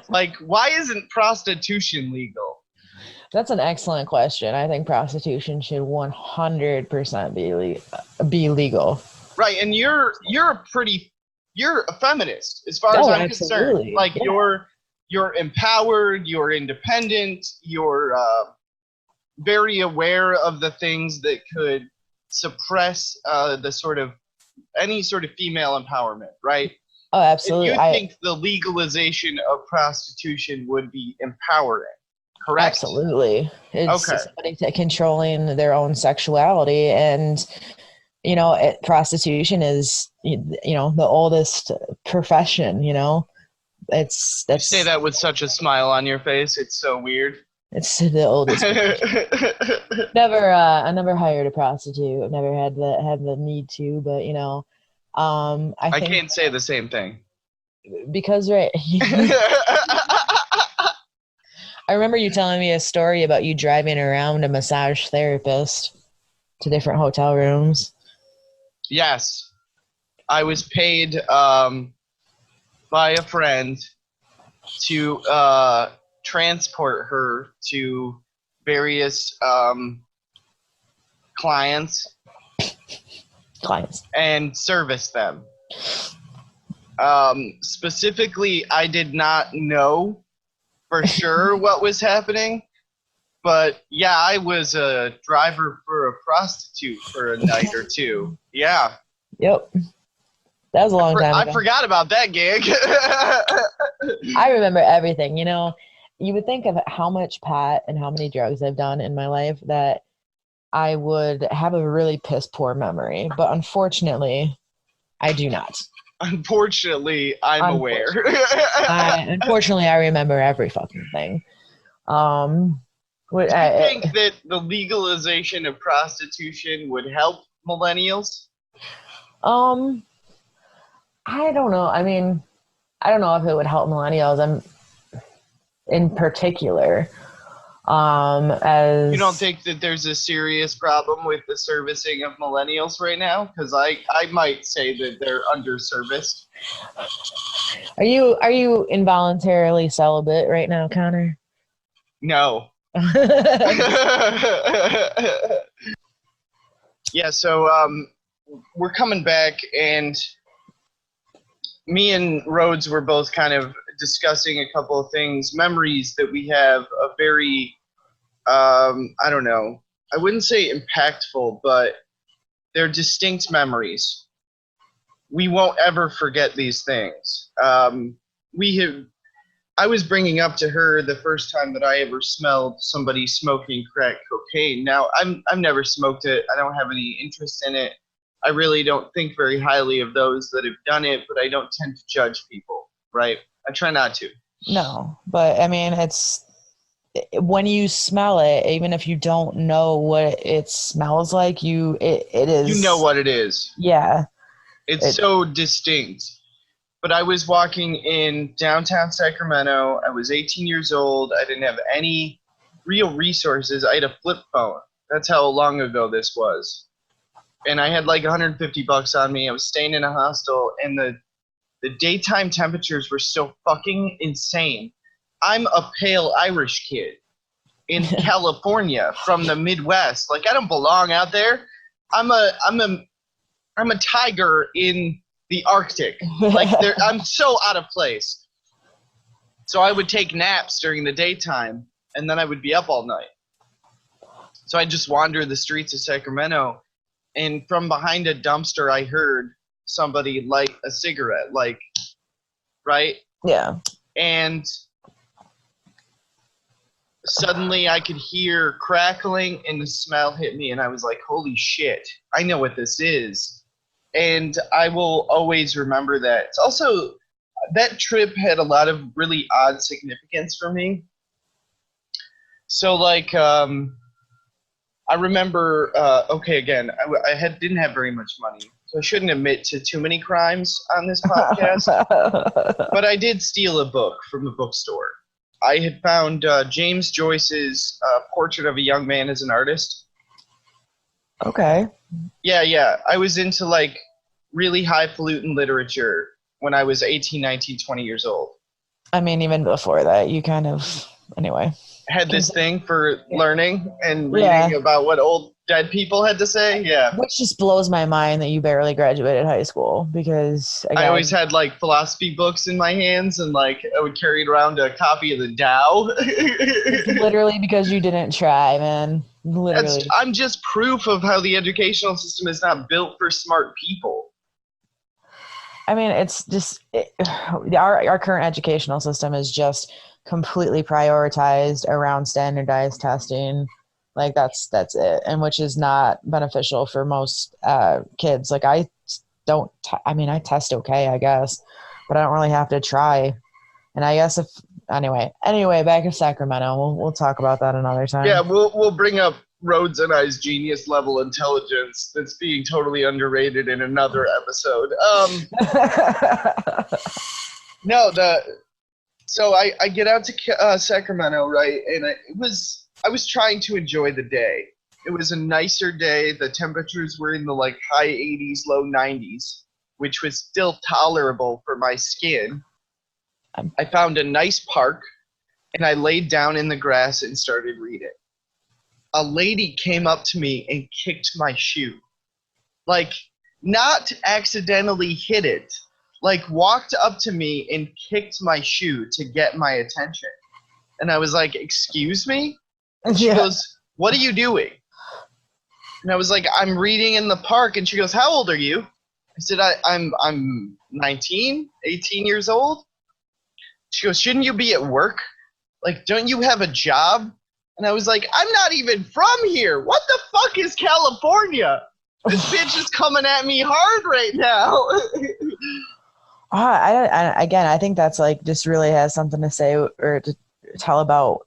Like, why isn't prostitution legal? That's an excellent question. I think prostitution should 100% be legal. Right, and you're a feminist as far as Oh, I'm concerned. absolutely. Like Yeah. you're empowered, you're independent, you're very aware of the things that could suppress the sort of any sort of female empowerment, right? Oh, And absolutely. you think the legalization of prostitution would be empowering, correct? Absolutely. It's Okay. somebody controlling their own sexuality. And, prostitution is, the oldest profession, You say that with such a smile on your face. It's so weird. It's the oldest. I never hired a prostitute. I've never had the need to, but I think can't say the same thing. because right. I remember you telling me a story about you driving around a massage therapist to different hotel rooms. Yes, I was paid by a friend to transport her to various clients and service them. Specifically, I did not know for sure what was happening, but yeah, I was a driver for a prostitute for a night or two. Yeah. Yep. That was a long time ago. I forgot about that gig. I remember everything. You would think of how much pot and how many drugs I've done in my life that I would have a really piss poor memory, but unfortunately, I do not. Unfortunately, I'm aware. Unfortunately, I remember every fucking thing. Do you think that the legalization of prostitution would help millennials? I don't know. I mean, I don't know if it would help millennials. In particular. As you don't think that there's a serious problem with the servicing of millennials right now? Because I might say that they're underserviced. Are you involuntarily celibate right now, Connor? No. Yeah, so we're coming back, and me and Rhodes were both kind of discussing a couple of things, memories that we have of very, I don't know, I wouldn't say impactful, but they're distinct memories. We won't ever forget these things. I was bringing up to her the first time that I ever smelled somebody smoking crack cocaine. Now, I've never smoked it. I don't have any interest in it. I really don't think very highly of those that have done it, but I don't tend to judge people, right? I try not to. No, but I mean, it's when you smell it, even if you don't know what it smells like, it is. You know what it is. Yeah. It's so distinct. But I was walking in downtown Sacramento. I was 18 years old. I didn't have any real resources. I had a flip phone. That's how long ago this was. And I had like $150 on me. I was staying in a hostel, and the daytime temperatures were so fucking insane. I'm a pale Irish kid in California from the Midwest. Like, I don't belong out there. I'm a tiger in the Arctic. Like, I'm so out of place. So I would take naps during the daytime, and then I would be up all night. So I'd just wander the streets of Sacramento, and from behind a dumpster, I heard somebody light a cigarette, like, right? Yeah. And suddenly I could hear crackling, and the smell hit me, and I was like, holy shit, I know what this is. And I will always remember that. It's also, that trip had a lot of really odd significance for me. So, like, I remember, again, I didn't have very much money, so I shouldn't admit to too many crimes on this podcast, but I did steal a book from the bookstore. I had found James Joyce's Portrait of a Young Man as an Artist. Okay. Yeah. I was into, like, really highfalutin literature when I was 18, 19, 20 years old. I mean, even before that, you kind of, anyway. Had this thing for learning and Yeah. reading about what old dead people had to say. Yeah. Which just blows my mind that you barely graduated high school because, I again, always had like philosophy books in my hands and like I would carry around a copy of the Tao. it's literally because you didn't try, man. Literally. I'm just proof of how the educational system is not built for smart people. I mean, it's just our current educational system is just completely prioritized around standardized testing. Like that's it, and which is not beneficial for most kids. Like I don't. I mean, I test okay, I guess, but I don't really have to try. And I guess if anyway, back in Sacramento, we'll talk about that another time. Yeah, we'll bring up Rhodes and I's genius level intelligence that's being totally underrated in another episode. No, so I get out to Sacramento, right, and I was trying to enjoy the day. It was a nicer day. The temperatures were in the like high 80s, low 90s, which was still tolerable for my skin. I found a nice park, and I laid down in the grass and started reading. A lady came up to me and kicked my shoe. Like, not accidentally hit it. Like, walked up to me and kicked my shoe to get my attention. And I was like, excuse me? And she goes, what are you doing? And I was like, I'm reading in the park. And she goes, how old are you? I said, I'm 19, 18 years old. She goes, shouldn't you be at work? Like, don't you have a job? And I was like, I'm not even from here. What the fuck is California? This bitch is coming at me hard right now. I think that's like just really has something to say or to tell about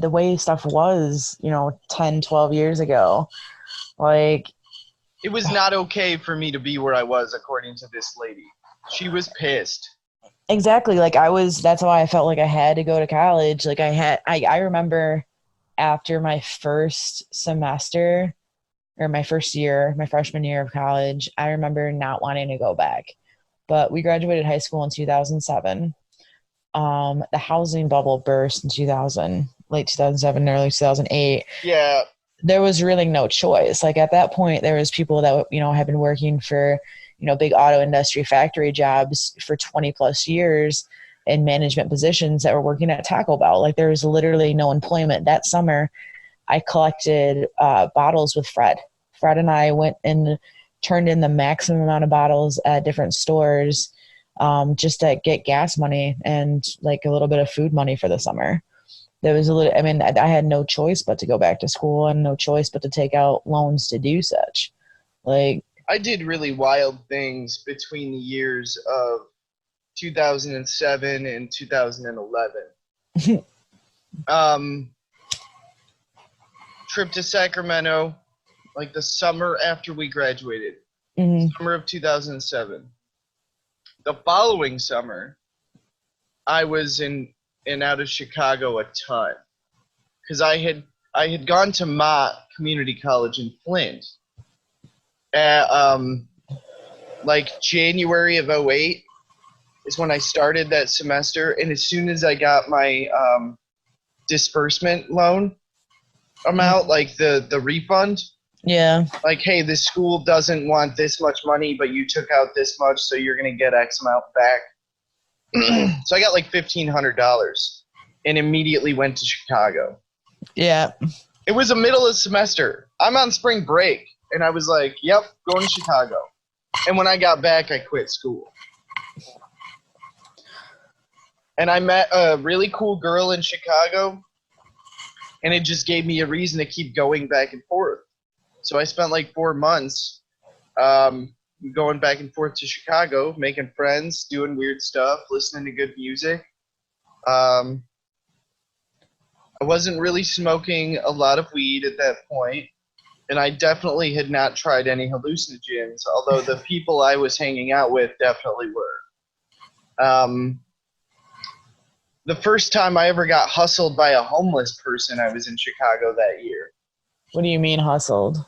the way stuff was, 10, 12 years ago. Like, it was not okay for me to be where I was, according to this lady. She was pissed. Exactly. Like that's why I felt like I had to go to college. Like I remember after my first semester or my freshman year of college, I remember not wanting to go back. But we graduated high school in 2007. The housing bubble burst in late 2007, early 2008. Yeah. There was really no choice. Like at that point, there was people that, had been working for, big auto industry factory jobs for 20 plus years in management positions that were working at Taco Bell. Like there was literally no employment. That summer, I collected bottles with Fred. Fred and I went and turned in the maximum amount of bottles at different stores just to get gas money and like a little bit of food money for the summer. There was I had no choice but to go back to school and no choice but to take out loans to do such. Like I did really wild things between the years of 2007 and 2011. Trip to Sacramento, like the summer after we graduated, summer of 2007. The following summer, I was in and out of Chicago a ton because I had gone to Mott Community College in Flint at like January of 2008 is when I started that semester, and as soon as I got my disbursement loan amount, like the refund, like, hey, this school doesn't want this much money, but you took out this much, so you're gonna get X amount back. So I got like $1,500 and immediately went to Chicago. Yeah. It was the middle of the semester. I'm on spring break, and I was like, yep, going to Chicago. And when I got back, I quit school. And I met a really cool girl in Chicago, and it just gave me a reason to keep going back and forth. So I spent like 4 months going back and forth to Chicago, making friends, doing weird stuff, listening to good music. I wasn't really smoking a lot of weed at that point, and I definitely had not tried any hallucinogens, although the people I was hanging out with definitely were. The first time I ever got hustled by a homeless person, I was in Chicago that year. What do you mean hustled?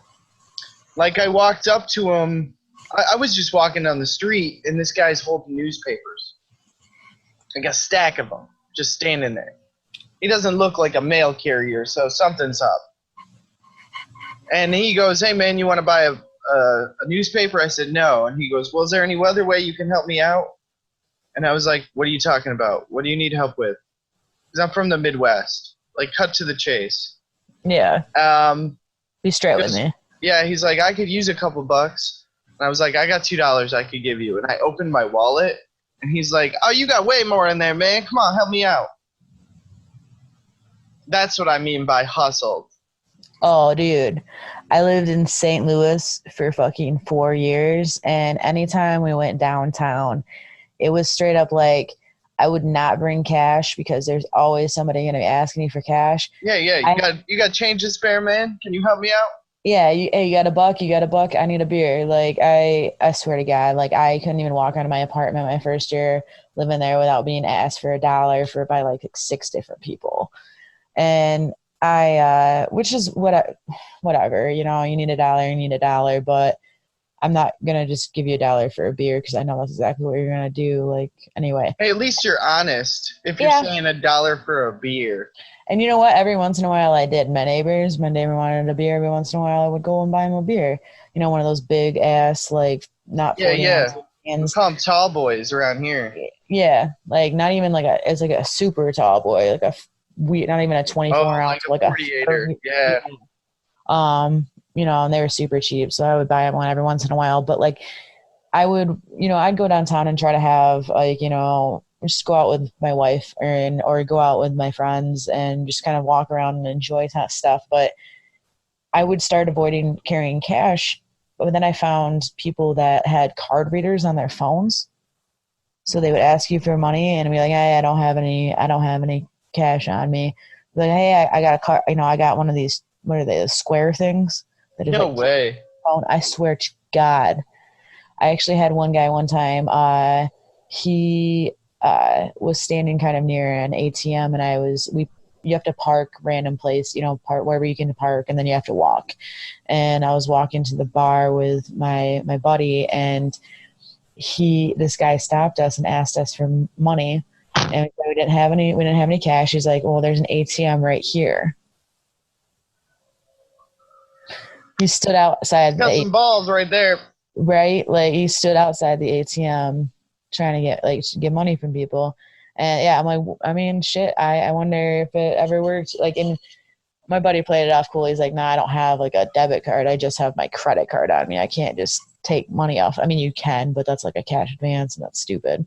Like I walked up to him. I was just walking down the street, and this guy's holding newspapers. like a stack of them, just standing there. He doesn't look like a mail carrier, so something's up. And he goes, hey, man, you want to buy a newspaper? I said, no. And he goes, well, is there any other way you can help me out? And I was like, what are you talking about? What do you need help with? Because I'm from the Midwest. Like, cut to the chase. Yeah. Be straight with me. Yeah, he's like, I could use a couple bucks. And I was like, I got $2 I could give you. And I opened my wallet, and he's like, oh, you got way more in there, man. Come on, help me out. That's what I mean by hustled. Oh, dude. I lived in St. Louis for fucking 4 years, and anytime we went downtown, it was straight up like I would not bring cash because there's always somebody going to be asking you for cash. Yeah. You got change to spare, man? Can you help me out? Yeah, you got a buck? You got a buck? I need a beer. Like, I swear to God, like, I couldn't even walk out of my apartment my first year living there without being asked for $1 by like 6 different people. And I, which is whatever, you know, you need $1, but I'm not going to just give you $1 for a beer because I know that's exactly what you're going to do. Like, anyway. Hey, at least you're honest if you're saying $1 for a beer. And you know what? Every once in a while I did. My neighbor wanted a beer. Every once in a while I would go and buy him a beer. You know, one of those big ass, like, not 40 ounce cans. We call them tall boys around here. Yeah. Like, not even like it's like a super tall boy, like not even a 24 ounce, like a 48er. Yeah. You know, and they were super cheap. So I would buy one every once in a while. But like, I would, you know, I'd go downtown and try to have, like, you know, just go out with my wife or go out with my friends and just kind of walk around and enjoy that stuff. But I would start avoiding carrying cash. But then I found people that had card readers on their phones. So they would ask you for money and be like, hey, I don't have any cash on me. Like, hey, I got a card, you know, I got one of these, what are they, the square things? No way. Phone. I swear to God. I actually had one guy one time, he was standing kind of near an ATM, and you have to park random place, you know, park wherever you can park, and then you have to walk. And I was walking to the bar with my buddy, and this guy stopped us and asked us for money, and we didn't have any cash. He's like, well, there's an ATM right here. He stood outside. Got some balls right there. Right? Like, he stood outside the ATM trying to get money from people. And yeah, I'm like, I mean, shit, I wonder if it ever worked. Like, and my buddy played it off cool. He's like, nah, I don't have like a debit card. I just have my credit card on me. I can't just take money off. I mean, you can, but that's like a cash advance, and that's stupid.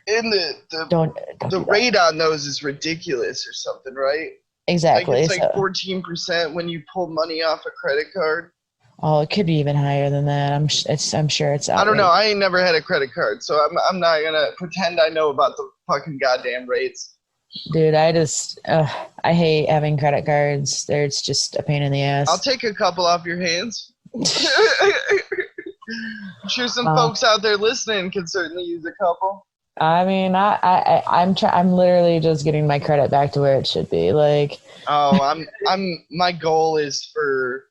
And the rate on those is ridiculous or something, right? Exactly. Like, it's like 14% when you pull money off a credit card. Oh, it could be even higher than that. I'm sure it's outrageous. I don't know. I ain't never had a credit card, so I'm not gonna pretend I know about the fucking goddamn rates. Dude, I hate having credit cards. It's just a pain in the ass. I'll take a couple off your hands. I'm sure some folks out there listening can certainly use a couple. I mean, I'm literally just getting my credit back to where it should be. Like, my goal is for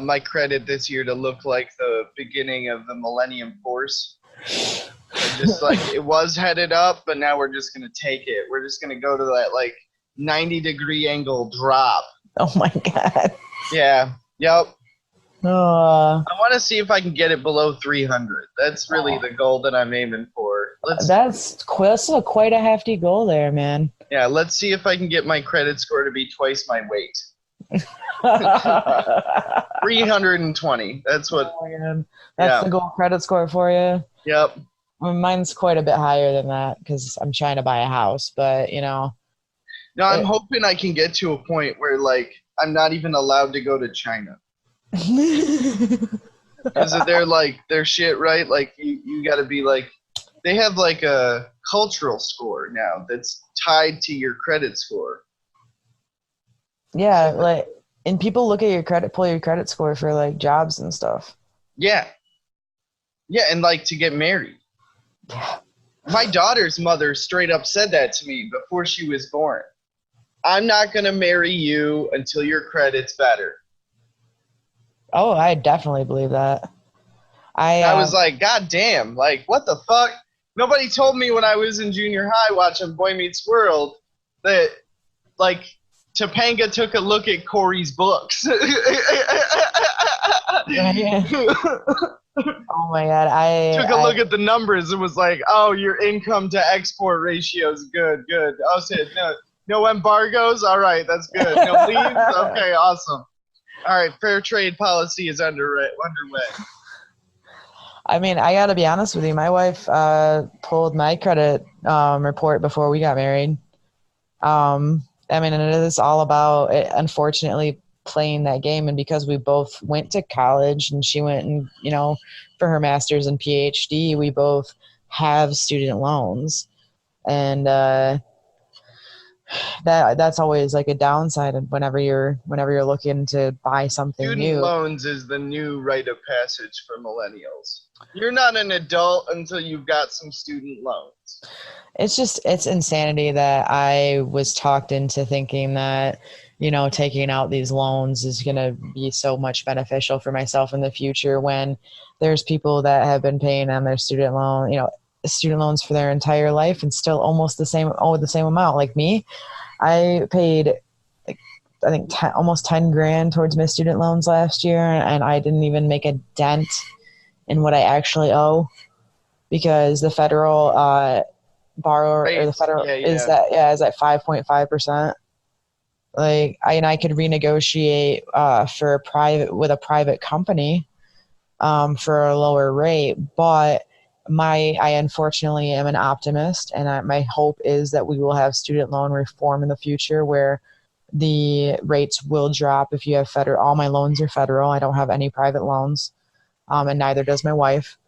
my credit this year to look like the beginning of the Millennium Force. Just like it was headed up, but now we're just going to take it. We're just going to go to that like 90-degree angle drop. Oh my God. Yeah. Yep. I want to see if I can get it below 300. That's really the goal that I'm aiming for. That's quite a hefty goal there, man. Yeah, let's see if I can get my credit score to be twice my weight. 320. That's what. Oh, man. That's the goal credit score for you. Yep. Mine's quite a bit higher than that because I'm trying to buy a house, but you know. No, I'm hoping I can get to a point where like I'm not even allowed to go to China. Because of their shit, right? Like you got to be like, they have like a cultural score now that's tied to your credit score. Yeah, like, and people look at pull your credit score for like jobs and stuff. Yeah. Yeah, and like to get married. Yeah. My daughter's mother straight up said that to me before she was born. I'm not going to marry you until your credit's better. Oh, I definitely believe that. I was like, God damn, like, what the fuck? Nobody told me when I was in junior high watching Boy Meets World that, like, Topanga took a look at Corey's books. Right? Oh my God. Took a look at the numbers and was like, oh, your income to export ratio is good, good. I said, no embargoes? All right, that's good. No leaves? Okay, awesome. All right, fair trade policy is underway. I mean, I got to be honest with you. My wife pulled my credit report before we got married. I mean, and it is all about, unfortunately, playing that game. And because we both went to college and she went and, for her master's and PhD, we both have student loans. And that's always like a downside whenever you're looking to buy something Student new. loans is the new rite of passage for millennials. You're not an adult until you've got some student loans. It's insanity that I was talked into thinking that, taking out these loans is going to be so much beneficial for myself in the future, when there's people that have been paying on their student loans for their entire life and still almost the same amount. Like me, I paid, like, I think almost 10 grand towards my student loans last year, and I didn't even make a dent in what I actually owe, because the federal borrower or the federal is at 5.5%. Like I could renegotiate with a private company for a lower rate, but I unfortunately am an optimist, and my hope is that we will have student loan reform in the future where the rates will drop. If you have all my loans are federal. I don't have any private loans, and neither does my wife.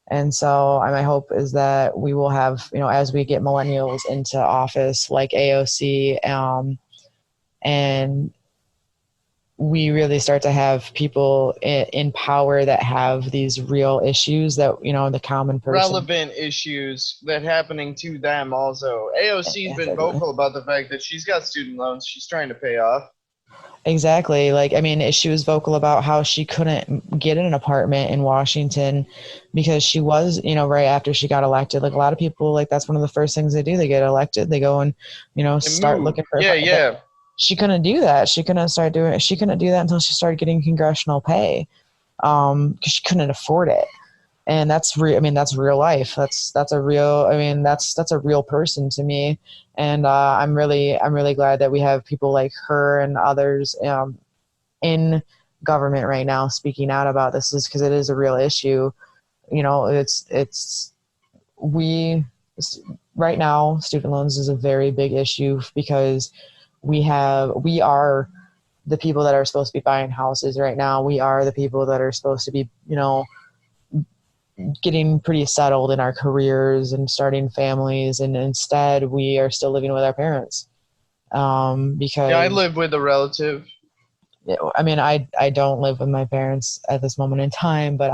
And so my hope is that we will have, as we get millennials into office like AOC, and we really start to have people in power that have these real issues that, the common person. Relevant issues that happening to them also. AOC's been vocal about the fact that she's got student loans she's trying to pay off. Exactly. Like, I mean, she was vocal about how she couldn't get an apartment in Washington because she was, right after she got elected. Like, a lot of people, like, that's one of the first things they do. They get elected. They go and, start looking for. Yeah. She couldn't do that. She couldn't do that until she started getting congressional pay, because she couldn't afford it. And that's real. I mean, that's real life. That's a real. I mean, that's a real person to me. And I'm really glad that we have people like her and others in government right now speaking out about this, is because it is a real issue. Right now, student loans is a very big issue because we are the people that are supposed to be buying houses right now. We are the people that are supposed to be, getting pretty settled in our careers and starting families, and instead we are still living with our parents. Because I live with a relative. I mean, I don't live with my parents at this moment in time, but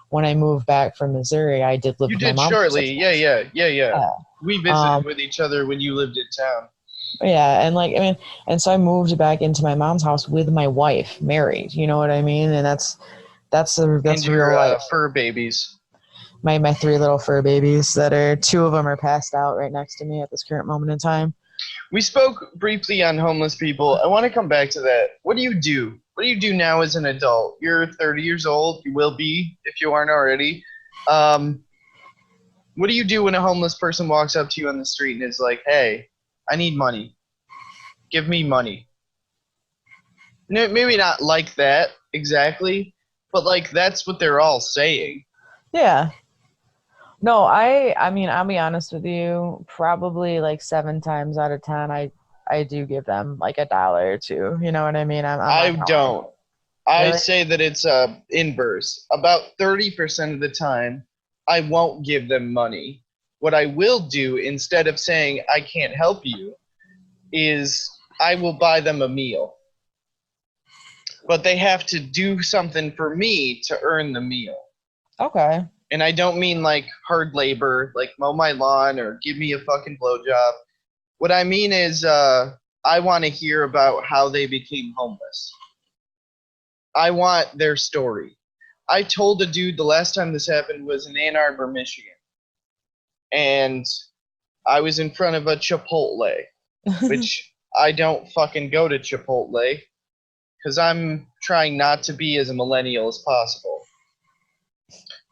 when I moved back from Missouri, I did live with my mom. You did shortly. Yeah. We visited with each other when you lived in town. Yeah, and so I moved back into my mom's house with my wife, married. You know what I mean? And that's real life. Fur babies. My 3 little fur babies that 2 of them are passed out right next to me at this current moment in time. We spoke briefly on homeless people. I want to come back to that. What do you do? What do you do now as an adult? You're 30 years old. You will be if you aren't already. What do you do when a homeless person walks up to you on the street and is like, hey, I need money. Give me money. Maybe not like that exactly, but like that's what they're all saying. Yeah. No, I mean, I'll be honest with you, probably like 7 times out of 10, I do give them like $1 or $2. You know what I mean? I don't. Really? I say that it's inverse. About 30% of the time, I won't give them money. What I will do, instead of saying I can't help you, is I will buy them a meal. But they have to do something for me to earn the meal. Okay. And I don't mean like hard labor, like mow my lawn or give me a fucking blowjob. What I mean is I want to hear about how they became homeless. I want their story. I told a dude the last time this happened was in Ann Arbor, Michigan. and I was in front of a Chipotle, which I don't fucking go to Chipotle because I'm trying not to be as a millennial as possible.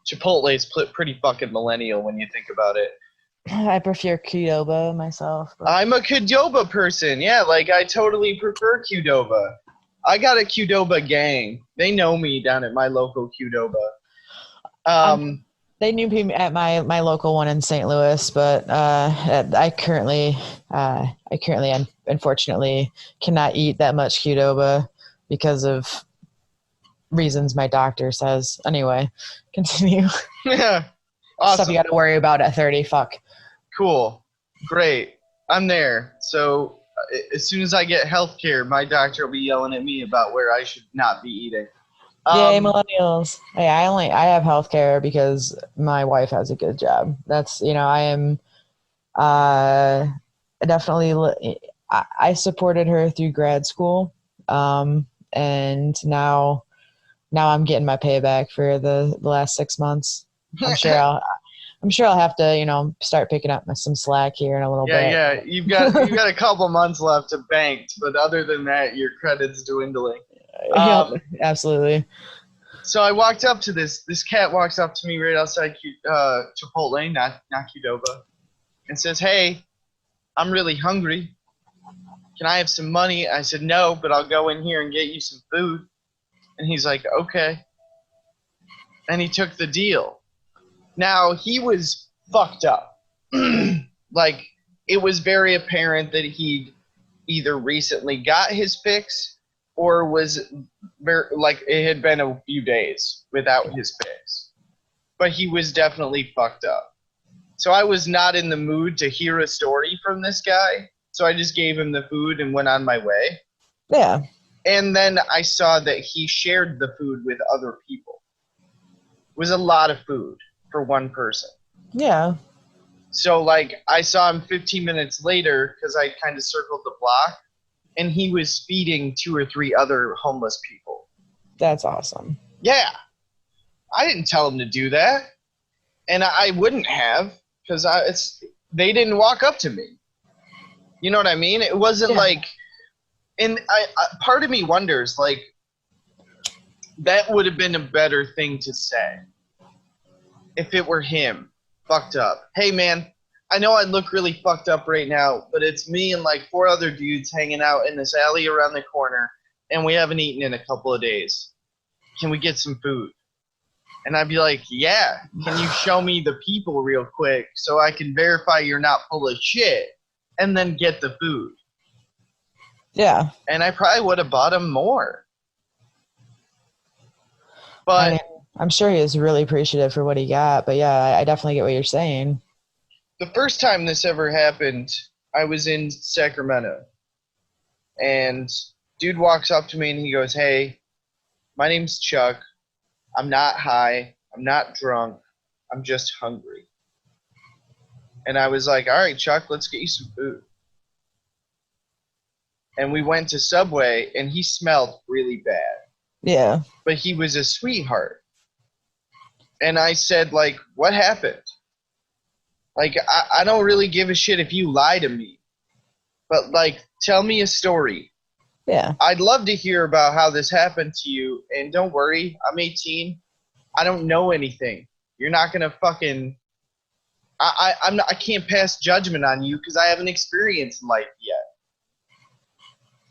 Chipotle is pretty fucking millennial when you think about it. I prefer Qdoba myself. But... I'm a Qdoba person. Yeah, like I totally prefer Qdoba. I got a Qdoba gang. They know me down at my local Qdoba. They knew me at my local one in St. Louis, but I currently unfortunately cannot eat that much Qdoba because of reasons my doctor says. Anyway, continue. Yeah. Awesome. Stuff you got to worry about at 30. Fuck. Cool. Great. I'm there. So as soon as I get healthcare, my doctor will be yelling at me about where I should not be eating. Yay, millennials. Hey, I have healthcare because my wife has a good job. That's, I am definitely, I supported her through grad school. And now I'm getting my payback for the last 6 months. I'm sure I'll have to, start picking up some slack here in a little bit. Yeah. You've got a couple months left to banked, but other than that, your credit's dwindling. Absolutely. So I walked up to this cat walks up to me right outside Chipotle, not Qdoba, and says, "Hey, I'm really hungry. Can I have some money?" I said, "No, but I'll go in here and get you some food." And he's like, "Okay." And he took the deal. Now, he was fucked up. Like, it was very apparent that he'd either recently got his fix or was it had been a few days without his fix. But he was definitely fucked up. So I was not in the mood to hear a story from this guy. So I just gave him the food and went on my way. Yeah. And then I saw that he shared the food with other people. It was a lot of food for one person. Yeah. So, like, I saw him 15 minutes later because I kind of circled the block, and he was feeding 2 or 3 other homeless people. That's awesome. Yeah. I didn't tell him to do that. And I wouldn't have because they didn't walk up to me. You know what I mean? It wasn't like... And part of me wonders, like, that would have been a better thing to say if it were him, fucked up. Hey, man, I know I look really fucked up right now, but it's me and like 4 other dudes hanging out in this alley around the corner, and we haven't eaten in a couple of days. Can we get some food? And I'd be like, yeah, can you show me the people real quick so I can verify you're not full of shit, and then get the food? Yeah. And I probably would have bought him more. But I'm sure he was really appreciative for what he got. But yeah, I definitely get what you're saying. The first time this ever happened, I was in Sacramento. And dude walks up to me and he goes, "Hey, my name's Chuck. I'm not high. I'm not drunk. I'm just hungry." And I was like, "All right, Chuck, let's get you some food." And we went to Subway, and he smelled really bad. Yeah. But he was a sweetheart. And I said, like, what happened? Like, I don't really give a shit if you lie to me. But, like, tell me a story. Yeah. I'd love to hear about how this happened to you. And don't worry, I'm 18. I don't know anything. You're not going to fucking... I can't pass judgment on you because I haven't experienced life yet.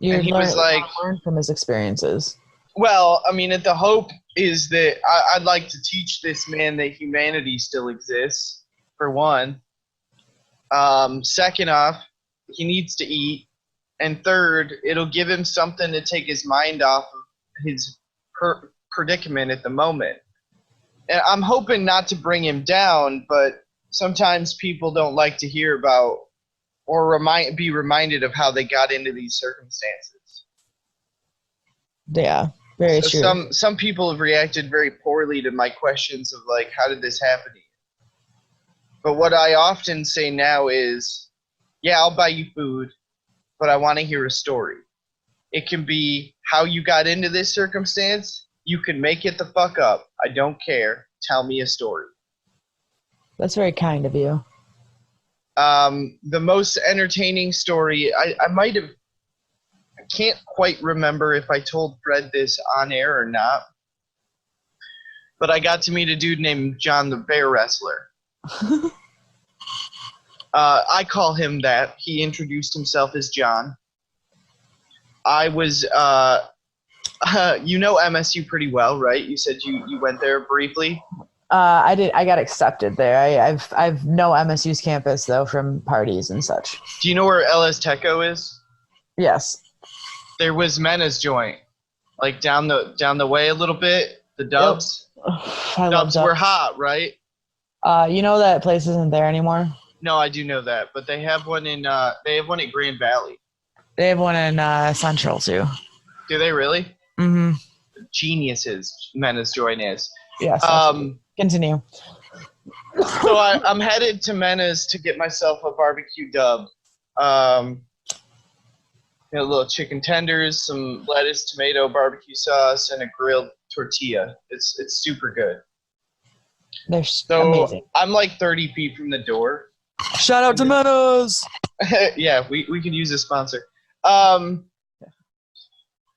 And he was like, learn from his experiences. Well, I mean, the hope is that I'd like to teach this man that humanity still exists, for one. Second off, he needs to eat. And third, it'll give him something to take his mind off of his predicament at the moment. And I'm hoping not to bring him down, but sometimes people don't like to hear about or be reminded of how they got into these circumstances. Yeah, very true. Some people have reacted very poorly to my questions of like, how did this happen to you? But what I often say now is, yeah, I'll buy you food, but I want to hear a story. It can be how you got into this circumstance. You can make it the fuck up. I don't care. Tell me a story. That's very kind of you. The most entertaining story, I might have, I can't quite remember if I told Fred this on air or not, but I got to meet a dude named John the Bear Wrestler. I call him that. He introduced himself as John. I was, you know MSU pretty well, right? You said you went there briefly. I did. I got accepted there. I've know MSU's campus though from parties and such. Do you know where LS Teco is? Yes. There was Mena's joint, like down the way a little bit. The Dubs. Yep. Dubs were hot, right? You know that place isn't there anymore. No, I do know that, but they have one in. They have one at Grand Valley. They have one in Central too. Do they really? Mm-hmm. Geniuses, Mena's joint is. Yes. Continue. So I'm headed to Mena's to get myself a barbecue dub. A little chicken tenders, some lettuce, tomato, barbecue sauce, and a grilled tortilla. It's super good. They're so amazing. I'm like 30 feet from the door. Shout out to Meadows. Yeah, we could use a sponsor.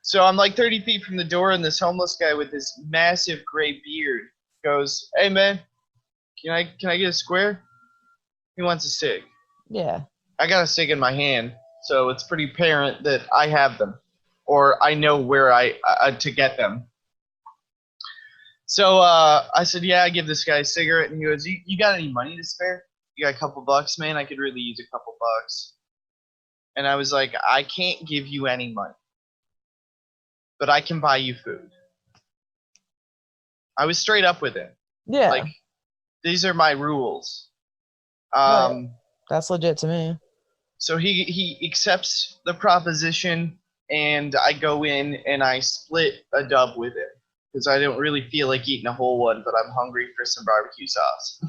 So I'm like 30 feet from the door, and this homeless guy with this massive gray beard goes, "Hey man, can I get a square?" He wants a cig. Yeah. I got a cig in my hand, so it's pretty apparent that I have them, or I know where to get them. So I said, "Yeah, I give this guy a cigarette," and he goes, "You got any money to spare? You got a couple bucks, man? I could really use a couple bucks." And I was like, "I can't give you any money, but I can buy you food." I was straight up with him. Yeah. Like, these are my rules. Right. That's legit to me. So he accepts the proposition, and I go in and I split a dub with him because I don't really feel like eating a whole one, but I'm hungry for some barbecue sauce.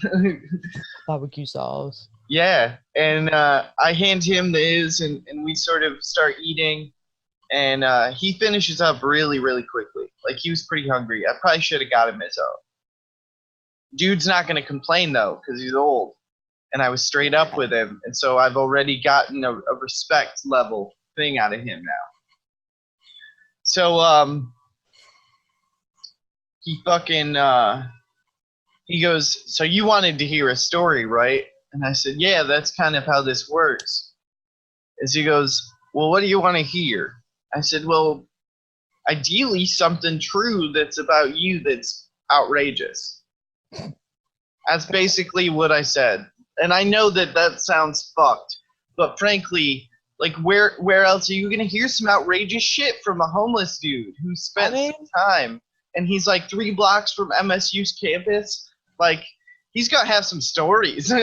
Barbecue sauce. Yeah, and I hand him his, and we sort of start eating, and he finishes up really, really quickly. Like, he was pretty hungry. I probably should have got him his own. Dude's not going to complain, though, because he's old. And I was straight up with him, and so I've already gotten a respect level thing out of him now. So he fucking he goes, "So you wanted to hear a story, right?" And I said, "Yeah, that's kind of how this works." As he goes, "Well, what do you want to hear?" I said, "Well, ideally something true that's about you that's outrageous." That's basically what I said. And I know that sounds fucked, but frankly, like, where else are you gonna hear some outrageous shit from a homeless dude who spent some time, and he's like 3 blocks from MSU's campus? Like, he's got to have some stories.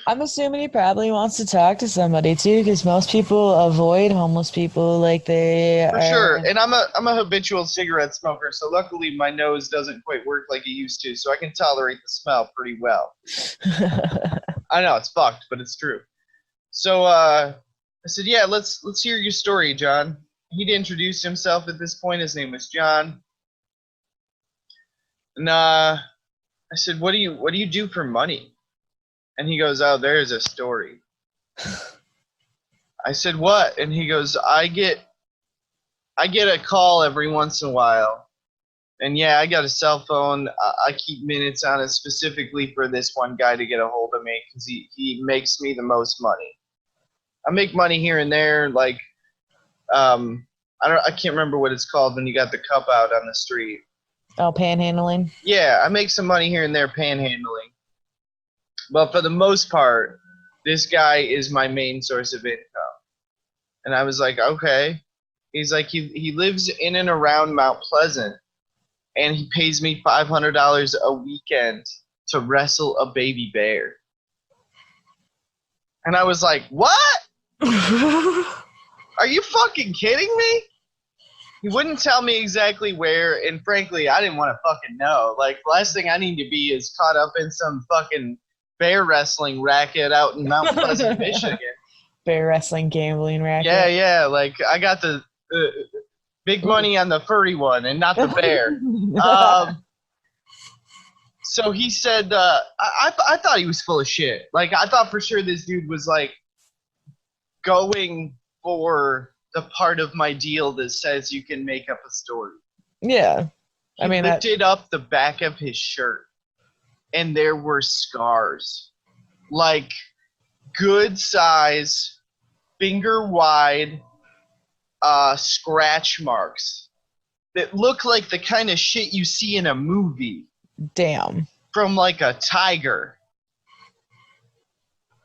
I'm assuming he probably wants to talk to somebody too, because most people avoid homeless people like they For sure. And I'm a habitual cigarette smoker, so luckily my nose doesn't quite work like it used to, so I can tolerate the smell pretty well. I know, it's fucked, but it's true. So I said, "Yeah, let's hear your story, John." He'd introduced himself at this point. His name was John. And I said, what do you do for money?" And he goes, "Oh, there's a story." I said, "What?" And he goes, I get a call every once in a while. And yeah, I got a cell phone. I keep minutes on it specifically for this one guy to get a hold of me because he makes me the most money. I make money here and there, like I can't remember what it's called when you got the cup out on the street. Oh, panhandling? Yeah, I make some money here and there panhandling. But for the most part, this guy is my main source of income. And I was like, okay. He's like, he lives in and around Mount Pleasant, and he pays me $500 a weekend to wrestle a baby bear. And I was like, what? Are you fucking kidding me? He wouldn't tell me exactly where, and frankly, I didn't want to fucking know. Like, the last thing I need to be is caught up in some fucking bear wrestling racket out in Mount Pleasant, Michigan. Bear wrestling gambling racket. Yeah. Like, I got the big money on the furry one and not the bear. So he said, I thought he was full of shit. Like, I thought for sure this dude was like going for the part of my deal that says you can make up a story. Yeah. He lifted up the back of his shirt, and there were scars. Like, good size, finger wide scratch marks that look like the kind of shit you see in a movie. Damn. From like a tiger.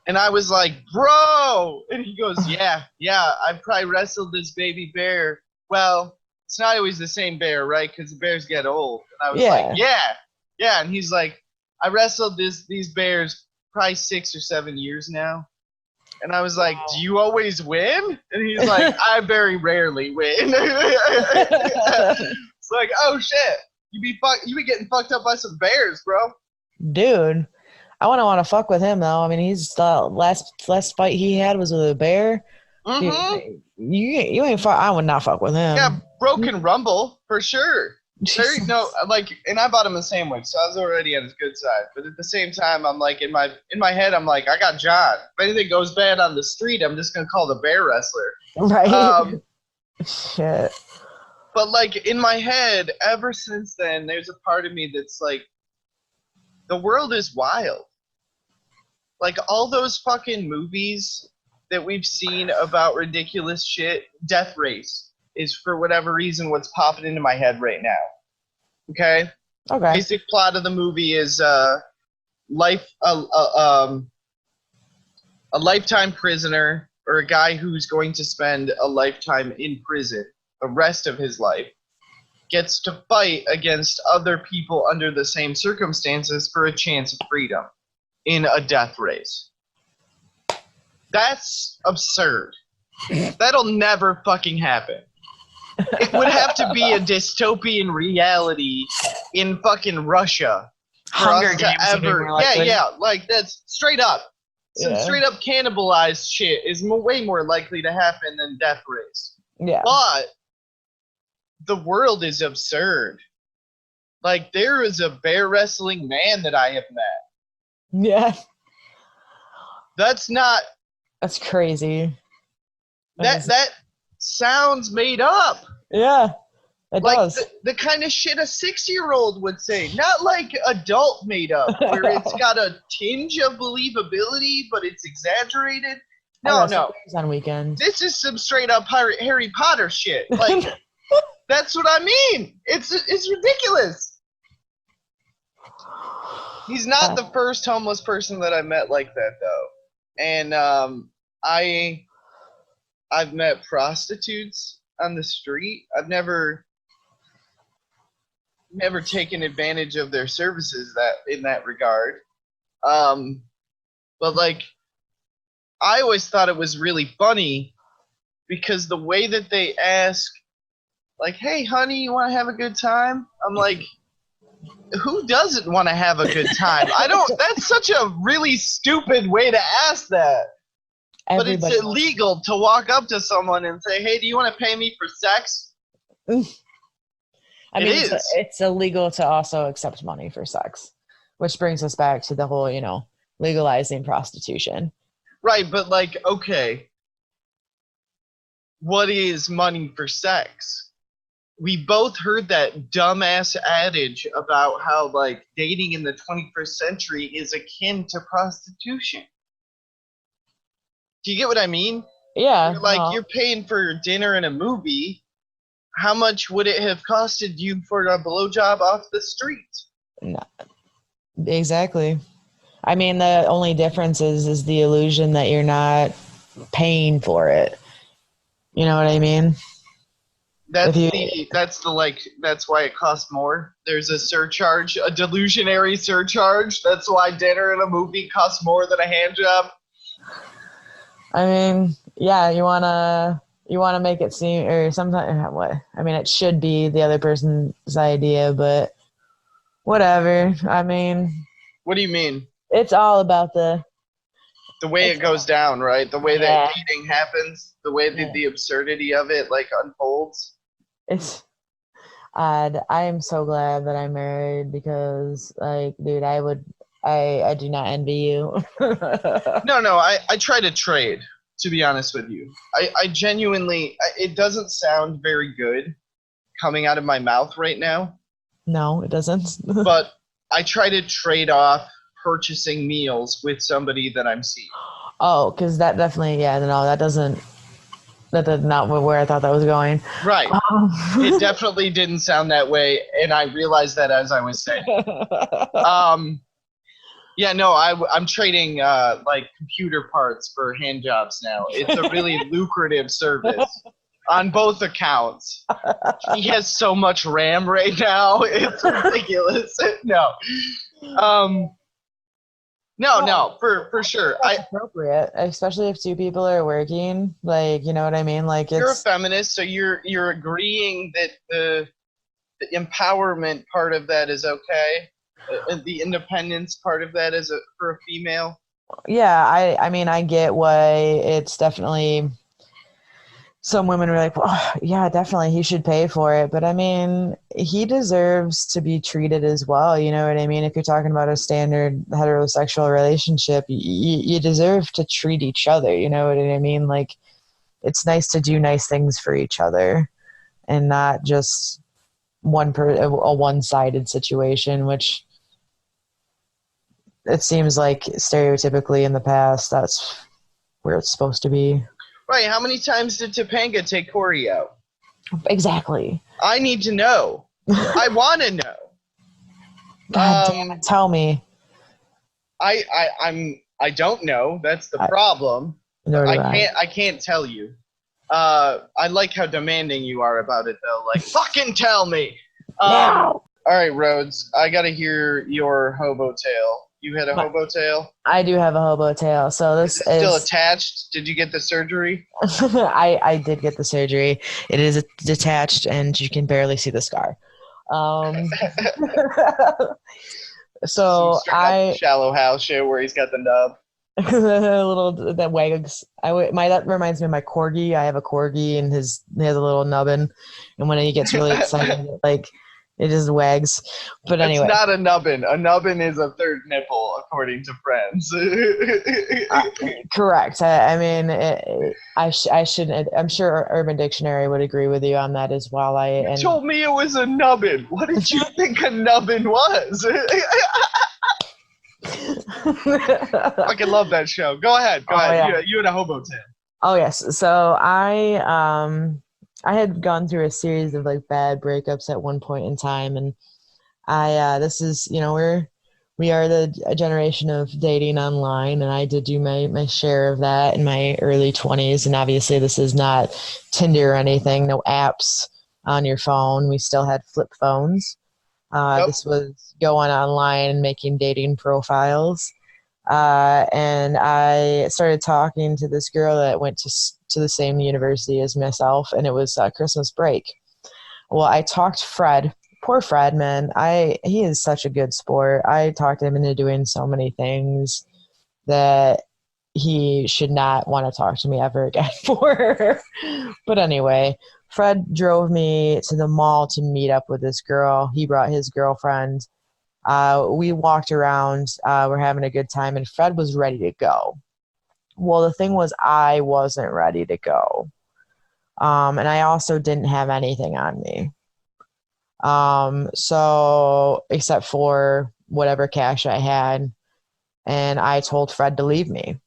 And I was like, bro! And he goes, yeah, I probably wrestled this baby bear. Well, it's not always the same bear, right? Because the bears get old. And I was like, yeah. And he's like, I wrestled these bears probably 6 or 7 years now. And I was like, do you always win? And he's like, I very rarely win. It's like, oh shit, you be getting fucked up by some bears, bro. Dude, I want to fuck with him though. I mean, he's the last fight he had was with a bear. Mm-hmm. You ain't fuck. I would not fuck with him. Yeah, Broken Rumble for sure. And I bought him a sandwich, so I was already on his good side. But at the same time, I'm like in my head, I'm like, I got John. If anything goes bad on the street, I'm just gonna call the bear wrestler. Right. Shit. But like in my head, ever since then, there's a part of me that's like, the world is wild. Like all those fucking movies that we've seen about ridiculous shit, Death Race is for whatever reason what's popping into my head right now. Okay? Basic plot of the movie is a lifetime prisoner, or a guy who's going to spend a lifetime in prison the rest of his life, gets to fight against other people under the same circumstances for a chance of freedom in a death race. That's absurd. That'll never fucking happen. It would have to be a dystopian reality in fucking Russia for Hunger us to Games ever. Like that's straight up. Some straight up cannibalized shit is way more likely to happen than death race. Yeah. But the world is absurd. Like there is a bear wrestling man that I have met. Yeah. That's crazy. That sounds made up. Yeah, it does. The kind of shit a 6-year-old would say, not like adult made up, where it's got a tinge of believability, but it's exaggerated. No. On weekends. This is some straight up Harry Potter shit. Like, that's what I mean. It's ridiculous. He's not the first homeless person that I met like that, though. And I've met prostitutes on the street. I've never taken advantage of their services in that regard. But like, I always thought it was really funny because the way that they ask, like, hey, honey, you want to have a good time? I'm like, who doesn't want to have a good time? That's such a really stupid way to ask that. But it's illegal to walk up to someone and say, hey, do you want to pay me for sex? I mean, it's illegal to also accept money for sex, which brings us back to the whole, legalizing prostitution. Right, but like, okay, what is money for sex? We both heard that dumbass adage about how, like, dating in the 21st century is akin to prostitution. Do you get what I mean? Yeah. You're paying for dinner and a movie. How much would it have costed you for a blowjob off the street? No, exactly. I mean, the only difference is the illusion that you're not paying for it. You know what I mean? That's why it costs more. There's a surcharge, a delusionary surcharge. That's why dinner and a movie costs more than a hand job. I mean, yeah, you wanna make it seem, or sometimes what? I mean, it should be the other person's idea, but whatever. I mean, what do you mean? It's all about the way it goes down, right? The way that dating happens, the way that the absurdity of it like unfolds. And I am so glad that I'm married because, like, dude, I do not envy you. No, I try to trade, to be honest with you. I genuinely, it doesn't sound very good coming out of my mouth right now, No, it doesn't. but I try to trade off purchasing meals with somebody that I'm seeing. Oh, because that definitely, yeah, no, that did not where I thought that was going. Right. It definitely didn't sound that way, and I realized that as I was saying. Yeah, no, I'm trading like computer parts for hand jobs now. It's a really lucrative service on both accounts. He has so much RAM right now. It's ridiculous. No. No, for sure. That's appropriate, especially if two people are working. Like, you know what I mean? Like, You're a it's feminist, so you're agreeing that the empowerment part of that is okay. The independence part of that is for a female. yeah. I mean, I get why it's definitely. Some women are like, well, yeah, definitely, he should pay for it. But I mean, he deserves to be treated as well. You know what I mean? If you're talking about a standard heterosexual relationship, you deserve to treat each other. You know what I mean? Like, it's nice to do nice things for each other and not just a one-sided situation, which it seems like stereotypically in the past, that's where it's supposed to be. Right. How many times did Topanga take Corey out? Exactly. I need to know. I want to know. God damn it, tell me. I don't know. That's the problem. I can't tell you. I like how demanding you are about it though. Like, fucking tell me. No. All right, Rhodes. I gotta hear your hobo tale. You had a hobo tale? I do have a hobo tail. So this is still attached. Did you get the surgery? I did get the surgery. It is detached, and you can barely see the scar. So shallow house shit where he's got the nub. little that wags. That reminds me of my corgi. I have a corgi, and he has a little nubbin, and when he gets really excited, like it just wags. But anyway, it's not a nubbin. A nubbin is a third nipple, according to friends. Correct. I mean, I shouldn't. I'm sure Urban Dictionary would agree with you on that as well. You told me it was a nubbin. What did you think a nubbin was? I can love that show. Go ahead. Yeah. You had a hobo tale. Oh yes. So I had gone through a series of like bad breakups at one point in time, and this is, you know, we are the generation of dating online, and I did do my share of that in my early 20s. And obviously this is not Tinder or anything, no apps on your phone. We still had flip phones. Yep. This was going online and making dating profiles. And I started talking to this girl that went to the same university as myself, and it was Christmas break. Well, I talked Fred. Poor Fred, man. He is such a good sport. I talked him into doing so many things that he should not want to talk to me ever again for. But anyway, Fred drove me to the mall to meet up with this girl. He brought his girlfriend. We walked around. We're having a good time, and Fred was ready to go. Well, the thing was, I wasn't ready to go. And I also didn't have anything on me. So except for whatever cash I had, and I told Fred to leave me.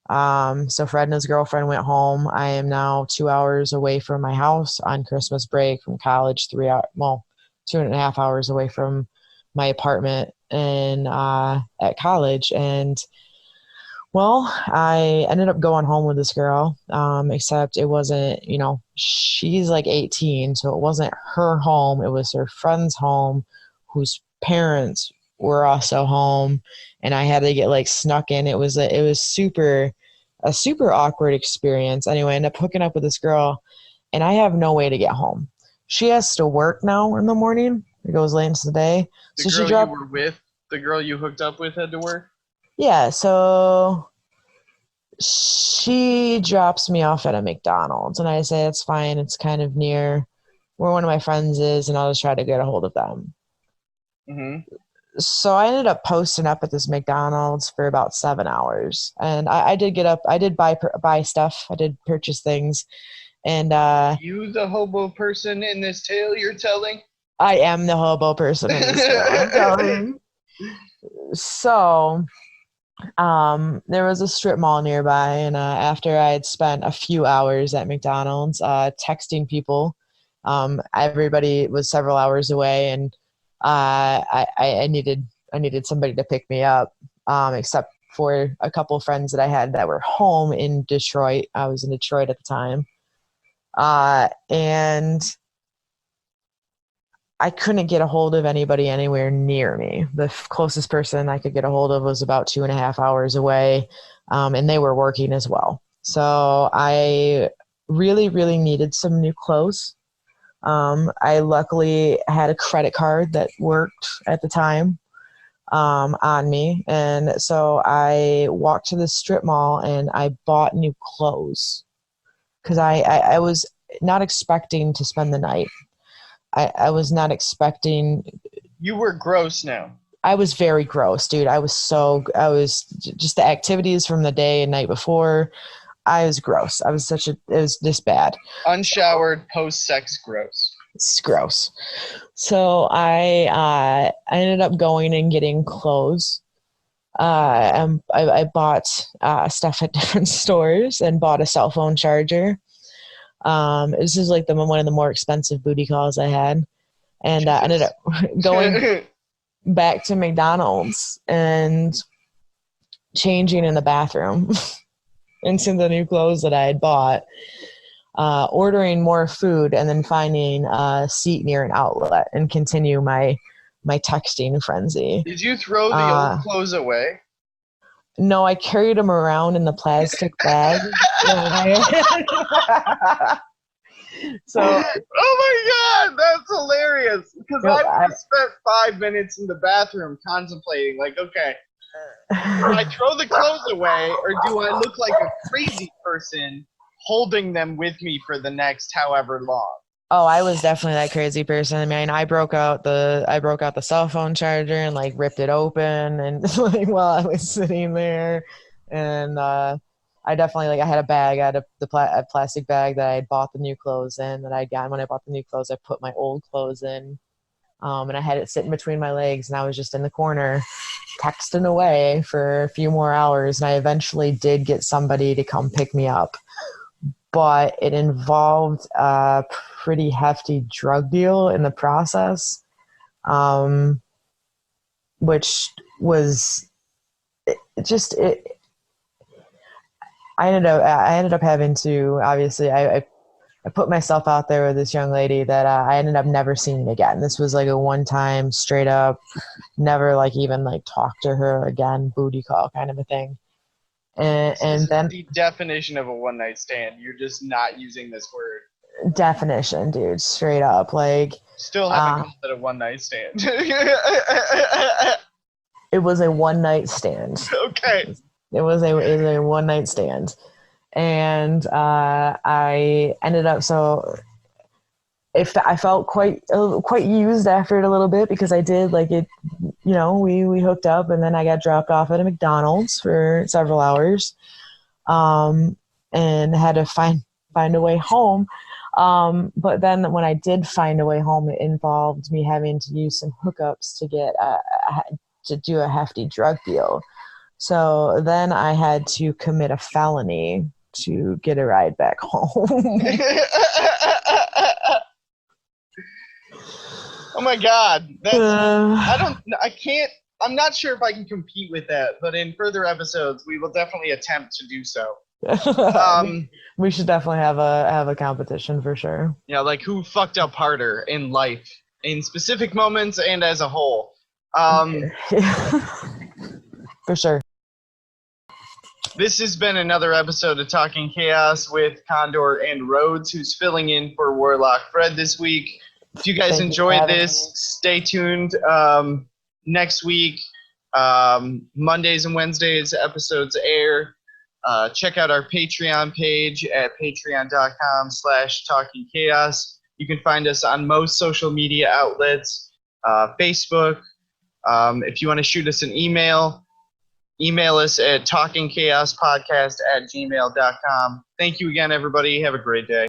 So Fred and his girlfriend went home. I am now 2 hours away from my house on Christmas break from college, 2.5 hours away from my apartment and at college. And well, I ended up going home with this girl, except it wasn't, you know, she's like 18, so it wasn't her home. It was her friend's home whose parents were also home, and I had to get like snuck in. It was a super awkward experience. Anyway, I ended up hooking up with this girl, and I have no way to get home. She has to work now in the morning. It goes late into the day. The girl you hooked up with had to work? Yeah, so she drops me off at a McDonald's, and I say, it's fine, it's kind of near. where one of my friends is, and I'll just try to get a hold of them. Mm-hmm. So I ended up posting up at this McDonald's for about 7 hours, and I did get up. I did buy stuff. I did purchase things, and You the hobo person in this tale you're telling? I am the hobo person in this tale, I'm telling. So there was a strip mall nearby, and after I had spent a few hours at McDonald's texting people, everybody was several hours away, and I needed somebody to pick me up, except for a couple of friends that I had that were home in Detroit. I was in Detroit at the time, and I couldn't get a hold of anybody anywhere near me. The closest person I could get a hold of was about 2.5 hours away, and they were working as well. So I really, really needed some new clothes. I luckily had a credit card that worked at the time on me. And so I walked to the strip mall and I bought new clothes because I was not expecting to spend the night. I was not expecting. You were gross now. I was very gross, dude. I was just the activities from the day and night before. I was gross. It was this bad. Unshowered, post-sex gross. It's gross. So I ended up going and getting clothes. I bought stuff at different stores and bought a cell phone charger. This is like one of the more expensive booty calls I had, and ended up going back to McDonald's and changing in the bathroom into the new clothes that I had bought, ordering more food, and then finding a seat near an outlet and continue my texting frenzy. Did you throw the old clothes away? No, I carried them around in the plastic bag. So, oh my god, that's hilarious! Because I spent 5 minutes in the bathroom contemplating, like, okay, do I throw the clothes away, or do I look like a crazy person holding them with me for the next however long? Oh, I was definitely that crazy person. I mean, I broke out the cell phone charger and like ripped it open and like while I was sitting there, and I definitely I had a bag, I had a plastic bag that I had bought the new clothes in that I'd gotten when I bought the new clothes. I put my old clothes in, and I had it sitting between my legs, and I was just in the corner texting away for a few more hours, and I eventually did get somebody to come pick me up. But it involved a pretty hefty drug deal in the process, which was I ended up having to, obviously, I put myself out there with this young lady that I ended up never seeing again. This was like a one-time, straight up, never even talk to her again, booty call kind of a thing. And then the definition of a one-night stand. You're just not using this word. Definition, dude, straight up. Still haven't called it a one-night stand. It was a one-night stand. Okay. It was a one-night stand, and I ended up I felt quite used after it a little bit, because I did it. We hooked up, and then I got dropped off at a McDonald's for several hours, and had to find a way home. But then when I did find a way home, it involved me having to use some hookups to get to do a hefty drug deal. So then I had to commit a felony to get a ride back home. Oh my god. I'm not sure if I can compete with that, but in further episodes we will definitely attempt to do so. We should definitely have a competition for sure. Yeah, who fucked up harder in life, in specific moments and as a whole. For sure. This has been another episode of Talking Chaos with Condor and Rhodes, who's filling in for Warlock Fred this week. If you guys enjoyed this, stay tuned. Next week, Mondays and Wednesdays, episodes air. Check out our Patreon page at patreon.com/talkingchaos. You can find us on most social media outlets, Facebook. If you want to shoot us an email us at talkingchaospodcast@gmail.com. Thank you again, everybody. Have a great day.